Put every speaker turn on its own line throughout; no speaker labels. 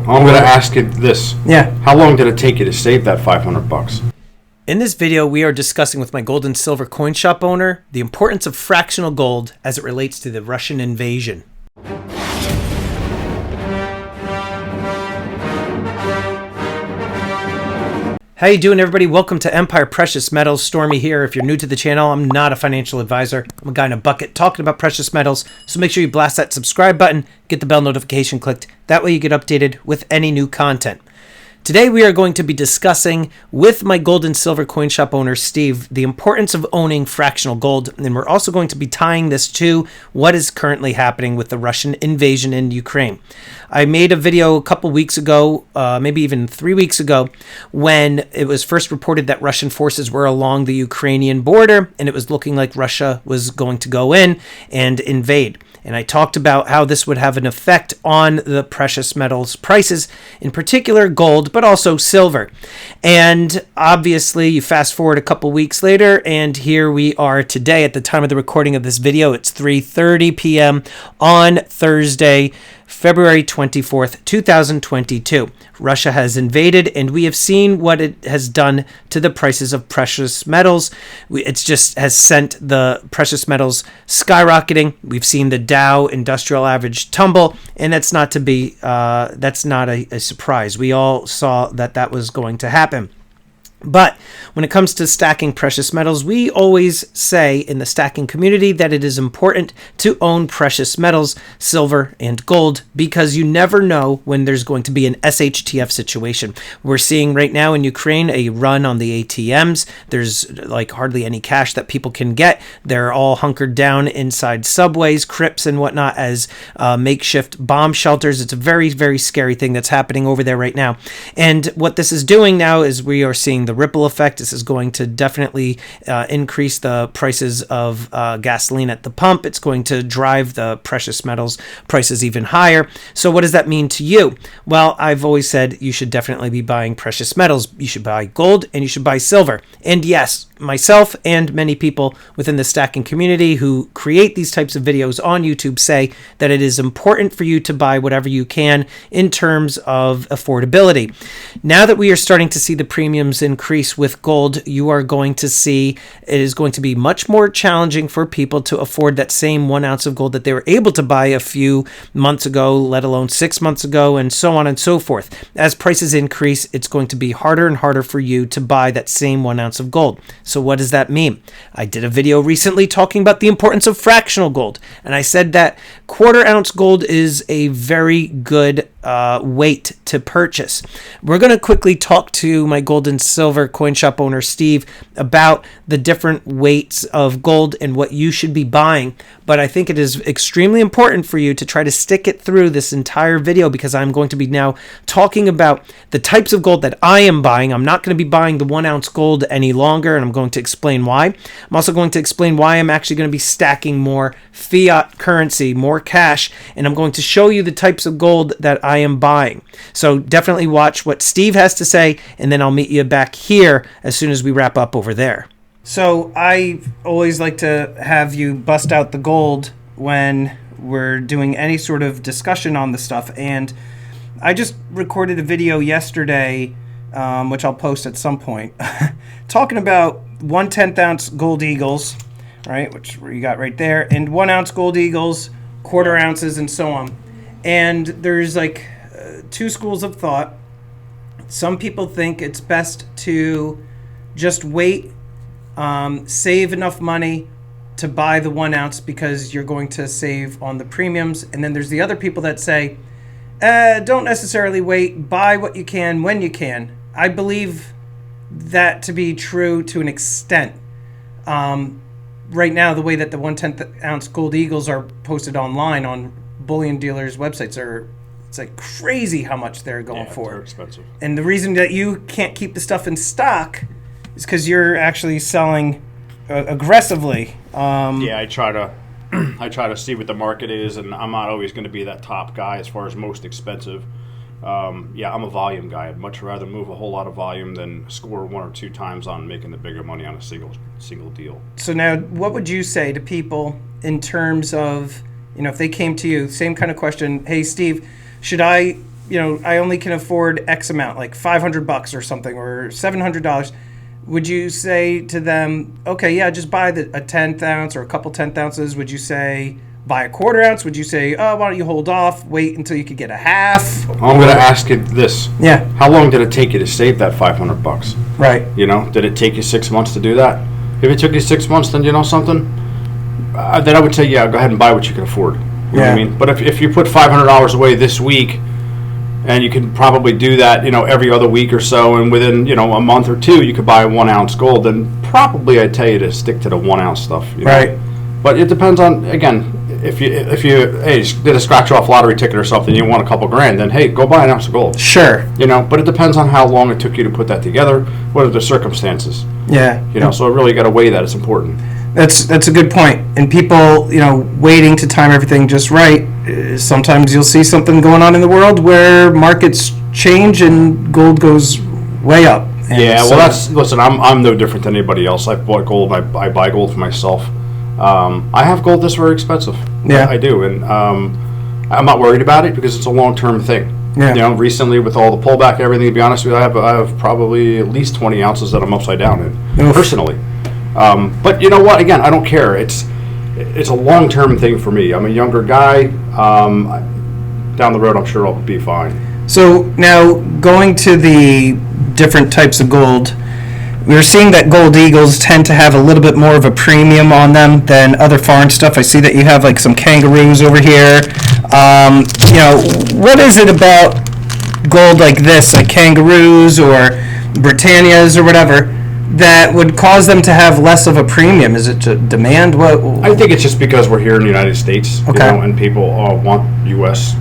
I'm going to ask you this.
Yeah.
How long did it take you to save that $500?
In this video, we are discussing with my gold and silver coin shop owner the importance of fractional gold as it relates to the Russian invasion. How you doing, everybody? Welcome to Empire Precious Metals. Stormy here. If you're new to the channel, I'm not a financial advisor. I'm a guy in a bucket talking about precious metals. So make sure you blast that subscribe button, get the bell notification clicked. That way you get updated with any new content. Today we are going to be discussing with my gold and silver coin shop owner, Steve, the importance of owning fractional gold. And we're also going to be tying this to what is currently happening with the Russian invasion in Ukraine. I made a video a couple weeks ago, maybe even 3 weeks ago, when it was first reported that Russian forces were along the Ukrainian border, and it was looking like Russia was going to go in and invade. And I talked about how this would have an effect on the precious metals prices, in particular gold, but also silver. And obviously, you fast forward a couple weeks later, and here we are today. At the time of the recording of this video, it's 3:30 p.m. on Thursday, February 24th, 2022. Russia has invaded, and we have seen what it has done to the prices of precious metals. It just has sent the precious metals skyrocketing. We've seen the Dow Industrial Average tumble, and that's not a surprise. We all saw that was going to happen. But when it comes to stacking precious metals, we always say in the stacking community that it is important to own precious metals, silver and gold, because you never know when there's going to be an SHTF situation. We're seeing right now in Ukraine a run on the ATMs. There's like hardly any cash that people can get. They're all hunkered down inside subways, crypts and whatnot as makeshift bomb shelters. It's a very, very scary thing that's happening over there right now. And what this is doing now is we are seeing the ripple effect. This is going to definitely increase the prices of gasoline at the pump. It's going to drive the precious metals prices even higher. So what does that mean to you? Well, I've always said you should definitely be buying precious metals. You should buy gold and you should buy silver. And yes, myself and many people within the stacking community who create these types of videos on YouTube say that it is important for you to buy whatever you can in terms of affordability. Now that we are starting to see the premiums increase with gold, you are going to see it is going to be much more challenging for people to afford that same 1 ounce of gold that they were able to buy a few months ago, let alone 6 months ago, and so on and so forth. As prices increase, it's going to be harder and harder for you to buy that same 1 ounce of gold. So what does that mean? I did a video recently talking about the importance of fractional gold, and I said that quarter ounce gold is a very good weight to purchase. We're going to quickly talk to my gold and silver coin shop owner, Steve, about the different weights of gold and what you should be buying. But I think it is extremely important for you to try to stick it through this entire video, because I'm going to be now talking about the types of gold that I am buying. I'm not going to be buying the 1 ounce gold any longer, and I'm going to explain why. I'm also going to explain why I'm actually going to be stacking more fiat currency, more cash, and I'm going to show you the types of gold that I am buying. So definitely watch what Steve has to say, and then I'll meet you back here as soon as we wrap up over there. So I always like to have you bust out the gold when we're doing any sort of discussion on the stuff. And I just recorded a video yesterday, which I'll post at some point, talking about 1/10 ounce gold eagles, right, which you got right there, and 1 ounce gold eagles, quarter ounces, and so on. And there's like two schools of thought. Some people think it's best to just wait, save enough money to buy the 1 ounce because you're going to save on the premiums. And then there's the other people that say, don't necessarily wait, buy what you can when you can. I believe that to be true to an extent. Right now, the way that the 1/10 ounce gold eagles are posted online on bullion dealers' websites it's like crazy how much they're going for.
They're expensive.
And the reason that you can't keep the stuff in stock is because you're actually selling aggressively.
I try to see what the market is, and I'm not always going to be that top guy as far as most expensive. I'm a volume guy. I'd much rather move a whole lot of volume than score 1 or 2 times on making the bigger money on a single deal.
So now, what would you say to people in terms of, if they came to you, same kind of question, hey, Steve, should I I only can afford X amount, like $500 or something, or $700, would you say to them, okay, yeah, just buy a 10th ounce or a couple 10th ounces? Would you say buy a quarter ounce? Would you say, oh, why don't you hold off, wait until you could get a half?
I'm going to ask you this.
Yeah.
How long did it take you to save that $500?
Right.
Did it take you 6 months to do that? If it took you 6 months, then you know something? Then I would say, yeah, go ahead and buy what you can afford. You know what I mean? But if you put $500 away this week, and you can probably do that, every other week or so, and within, a month or two, you could buy 1 ounce gold, then probably I'd tell you to stick to the 1 ounce stuff.
Right.
But it depends on, again, if you did a scratch off lottery ticket or something, you won a couple grand, then hey, go buy an ounce of gold.
Sure.
But it depends on how long it took you to put that together. What are the circumstances?
Yeah.
So I really got to weigh that. It's important.
That's a good point. And people, waiting to time everything just right. Sometimes you'll see something going on in the world where markets change and gold goes way up. And
listen. I'm no different than anybody else. I've bought gold. I buy gold for myself. I have gold that's very expensive.
Yeah,
I do, and I'm not worried about it because it's a long-term thing.
Yeah.
Recently with all the pullback and everything, to be honest with you, I have probably at least 20 ounces that I'm upside down in personally. But you know what? Again, I don't care. It's a long-term thing for me. I'm a younger guy. Down the road, I'm sure I'll be fine.
So now going to the different types of gold, we're seeing that gold eagles tend to have a little bit more of a premium on them than other foreign stuff. I see that you have like some kangaroos over here. What is it about gold like this, like kangaroos or Britannias or whatever, that would cause them to have less of a premium? Is it to demand? What?
I think it's just because we're here in the United States,
okay,
and people want U.S.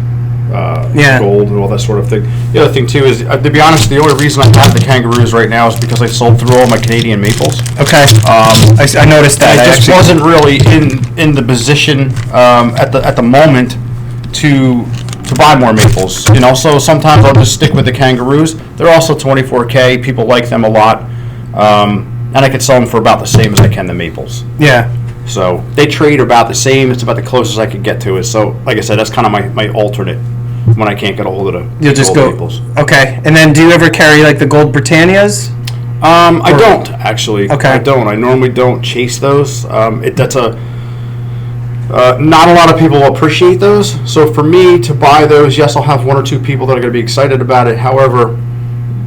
Yeah.
Gold and all that sort of thing. The other thing too is, to be honest, the only reason I have the kangaroos right now is because I sold through all my Canadian maples.
Okay. I noticed that.
I just wasn't really in the position at the moment to buy more maples. So sometimes I'll just stick with the kangaroos. They're also 24K. People like them a lot, and I could sell them for about the same as I can the maples.
Yeah.
So they trade about the same. It's about the closest I could get to it. So, like I said, that's kind of my alternate when I can't get a hold of the
You'll just
gold
go
maples.
Okay. And then do you ever carry like the gold Britannias?
I don't actually.
Okay.
I don't. I normally don't chase those. That's a not a lot of people appreciate those. So for me to buy those, yes, I'll have 1 or 2 people that are going to be excited about it. However,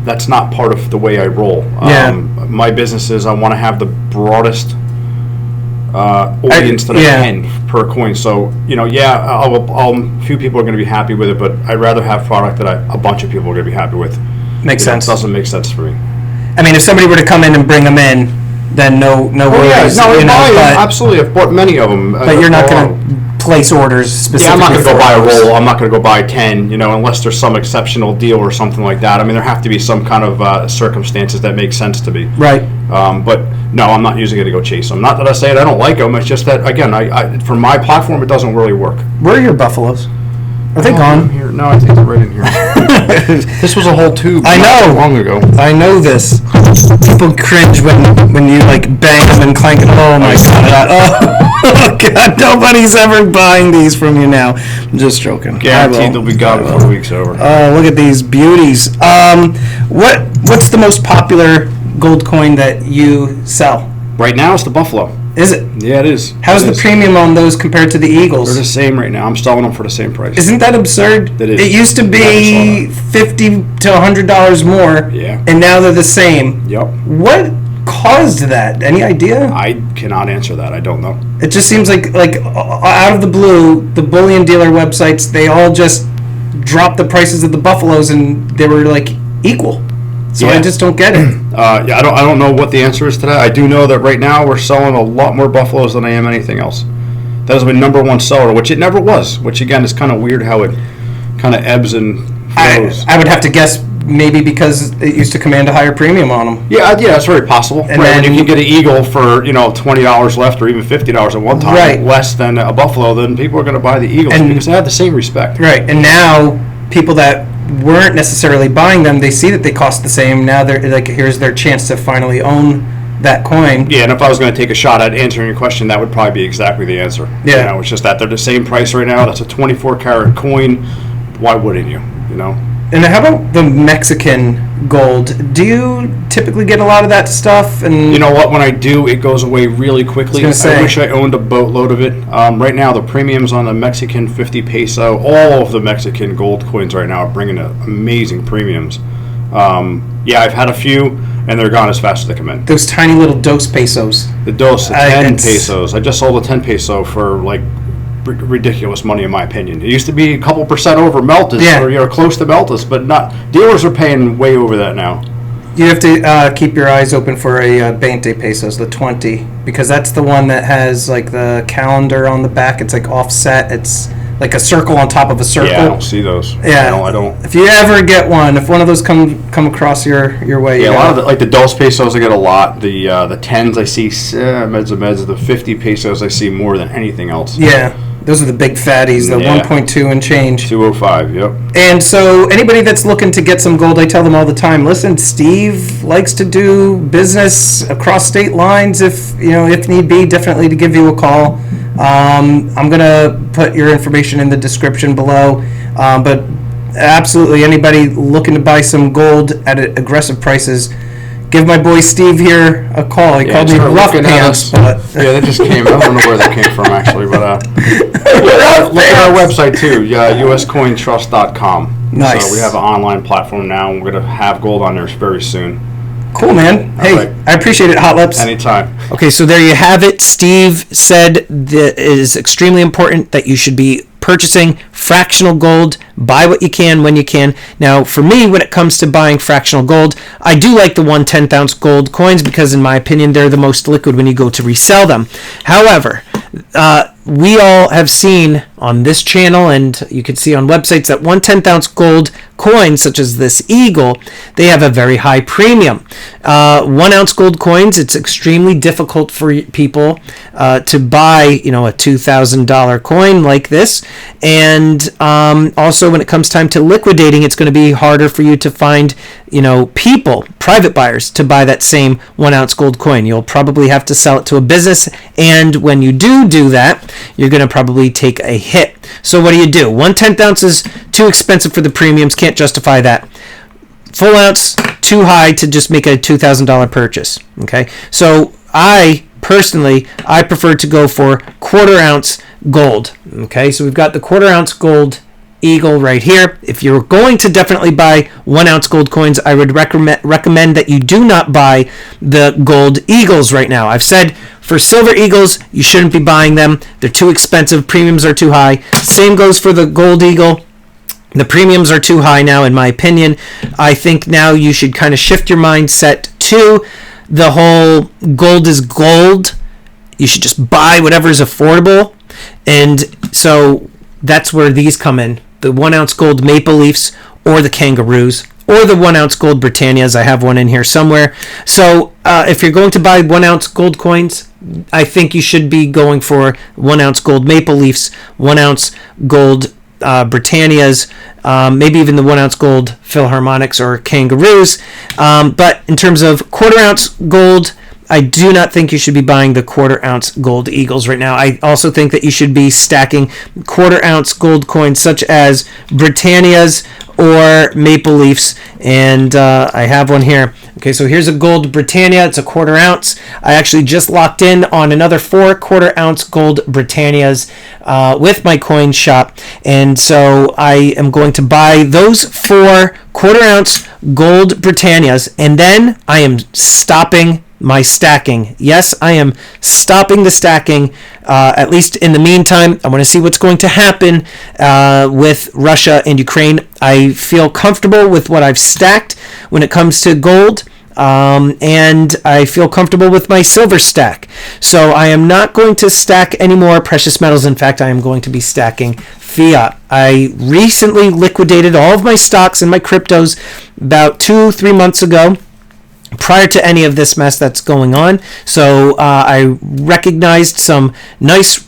that's not part of the way I roll. My business is I want to have the broadest audience that I can per coin. So, a few people are going to be happy with it, but I'd rather have product that a bunch of people are going to be happy with.
Makes sense.
It doesn't make sense for me.
I mean, if somebody were to come in and bring them in, then no worries.
Absolutely. I've bought many of them.
But you're not going to place orders specifically.
Yeah, I'm not going to go buy a roll. I'm not going to go buy 10, unless there's some exceptional deal or something like that. I mean, there have to be some kind of circumstances that make sense to me.
Right.
But no, I'm not using it to go chase them. Not that I say I don't like them. It's just that, again, I for my platform, it doesn't really work.
Where are your buffaloes? Are they gone?
Here. No, I think they're right in here. This was a whole tube.
I know.
Long ago.
I know this. People cringe when you like bang them and clank it. Oh my god! Oh god! Nobody's ever buying these from you now. I'm just joking.
Guaranteed they'll be gone before the week's over.
Oh, look at these beauties. What's the most popular gold coin that you sell?
Right now, it's the Buffalo.
Is it?
Yeah, it is.
How's the premium on those compared to the Eagles?
They're the same right now. I'm selling them for the same price.
Isn't that absurd?
That is.
It used to be $50 to $100 more.
Yeah.
And now they're the same.
Yep.
What caused that? Any idea?
I cannot answer that. I don't know.
It just seems like out of the blue, the bullion dealer websites, they all just dropped the prices of the Buffaloes and they were like equal. So I just don't get it.
I don't know what the answer is to that. I do know that right now we're selling a lot more Buffaloes than I am anything else. That is my number one seller, which it never was. Which again is kind of weird how it kind of ebbs and flows.
I would have to guess maybe because it used to command a higher premium on them.
Yeah, that's very possible.
And
right,
then,
when you can get an Eagle for $20 left or even $50 at one time, less than a Buffalo, then people are going to buy the Eagles because they have the same respect.
Right, and now people that weren't necessarily buying them, they see that they cost the same. Now they're like, here's their chance to finally own that coin.
Yeah, and if I was going to take a shot at answering your question, that would probably be exactly the answer.
Yeah,
it's just that they're the same price right now. That's a 24 karat coin. Why wouldn't you?
And how about the Mexican gold? Do you typically get a lot of that stuff? And
You know what? When I do, it goes away really quickly. I wish I owned a boatload of it. Right now, the premiums on the Mexican 50 peso, all of the Mexican gold coins right now are bringing amazing premiums. Yeah, I've had a few, and they're gone as fast as they come in.
those tiny little dos pesos.
The 10 pesos. I just sold a 10 peso for like ridiculous money in my opinion. It used to be a couple percent over Meltas, or close to Meltas, but not. Dealers are paying way over that now.
You have to keep your eyes open for a 20 pesos, the 20, because that's the one that has like the calendar on the back. It's like offset. It's like a circle on top of a circle.
Yeah, I don't see those.
Yeah,
I don't.
If you ever get one, if one of those come across your way,
yeah, a lot of the dos pesos I get a lot. The 10s I see meds. The 50 pesos I see more than anything else.
Yeah. Those are the big fatties, the 1.2 and change.
205, yep.
And so anybody that's looking to get some gold, I tell them all the time, listen, Steve likes to do business across state lines if need be, definitely to give you a call. I'm going to put your information in the description below. But absolutely anybody looking to buy some gold at aggressive prices, give my boy Steve here a call. He called me rough pants.
Yeah, that just came. I don't know where that came from actually, but look at our website too, uscointrust.com.
Nice.
So we have an online platform now, and we're going to have gold on there very soon.
Cool, man. Hey, right. I appreciate it, Hot Lips.
Anytime.
Okay, so there you have it. Steve said that it is extremely important that you should be purchasing fractional gold. Buy what you can when you can. Now, for me, when it comes to buying fractional gold, I do like the 1/10 ounce gold coins because, in my opinion, they're the most liquid when you go to resell them. However, we all have seen on this channel, and you can see on websites, that 1/10 ounce gold coins, such as this Eagle, they have a very high premium. 1 ounce gold coins, it's extremely difficult for people to buy, a $2,000 coin like this. And also, when it comes time to liquidating, it's going to be harder for you to find, people, private buyers, to buy that same 1 ounce gold coin. You'll probably have to sell it to a business, and when you do that, you're going to probably take a hit. So what do? 1/10 ounce is too expensive for the premiums, can't justify that. Full ounce, too high to just make a $2,000 purchase. Okay, so I prefer to go for 1/4 ounce gold. Okay, so we've got the 1/4 ounce gold Eagle right here. If you're going to definitely buy 1 ounce gold coins, I would recommend that you do not buy the gold Eagles right now. I've said for silver Eagles, you shouldn't be buying them. They're too expensive. Premiums are too high. Same goes for the gold Eagle. The premiums are too high now, in my opinion. I think now you should kind of shift your mindset to the whole gold is gold. You should just buy whatever is affordable. And so that's where these come in. The 1 ounce gold Maple Leafs, or the Kangaroos, or the 1 ounce gold Britannias. I have one in here somewhere. So if you're going to buy 1 ounce gold coins, I think you should be going for 1 ounce gold Maple Leafs, 1 ounce gold Britannias, maybe even the 1 ounce gold Philharmonics or Kangaroos. But in terms of 1/4 ounce gold, I do not think you should be buying the 1/4 ounce gold Eagles right now. I also think that you should be stacking 1/4 ounce gold coins such as Britannias or Maple Leafs. And I have one here. Okay, so here's a gold Britannia. It's a 1/4 ounce. I actually just locked in on another 4 1/4 ounce gold Britannias with my coin shop. And so I am going to buy those 4 1/4 ounce gold Britannias. And then I am stopping my stacking. Yes, I am stopping the stacking, at least in the meantime. I want to see what's going to happen with Russia and Ukraine. I feel comfortable with what I've stacked when it comes to gold, and I feel comfortable with my silver stack. So I am not going to stack any more precious metals. In fact, I am going to be stacking fiat. I recently liquidated all of my stocks and my cryptos about 2-3 months ago. prior to any of this mess that's going on. So I recognized some nice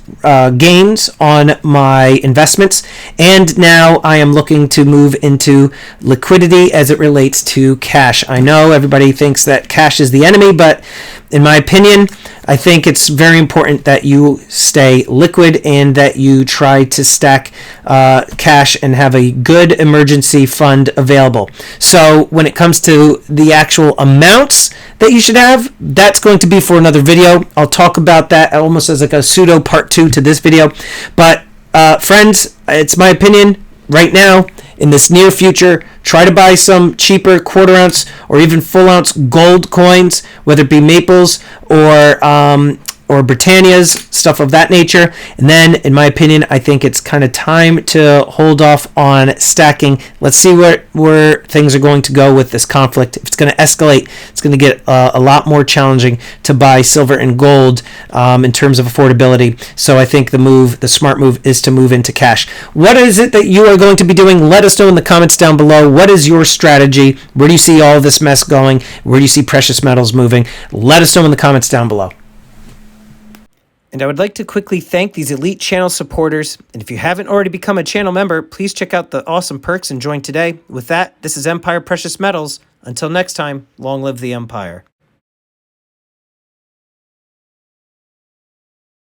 gains on my investments, and now I am looking to move into liquidity as it relates to cash. I know everybody thinks that cash is the enemy, but in my opinion, I think it's very important that you stay liquid and that you try to stack cash and have a good emergency fund available. So when it comes to the actual amounts that you should have, that's going to be for another video. I'll talk about that almost as like a pseudo part 2 to this video. But friends, it's my opinion right now, in this near future, try to buy some cheaper quarter ounce or even full ounce gold coins, whether it be Maples or Britannias, stuff of that nature. And then, in my opinion, I think it's kind of time to hold off on stacking. Let's see where things are going to go with this conflict. If it's going to escalate, it's going to get a lot more challenging to buy silver and gold in terms of affordability. So I think the smart move is to move into cash. What is it that you are going to be doing? Let us know in the comments down below. What is your strategy? Where do you see all this mess going? Where do you see precious metals moving? Let us know in the comments down below. And I would like to quickly thank these elite channel supporters. And if you haven't already become a channel member, please check out the awesome perks and join today. With that, this is Empire Precious Metals. Until next time, long live the Empire.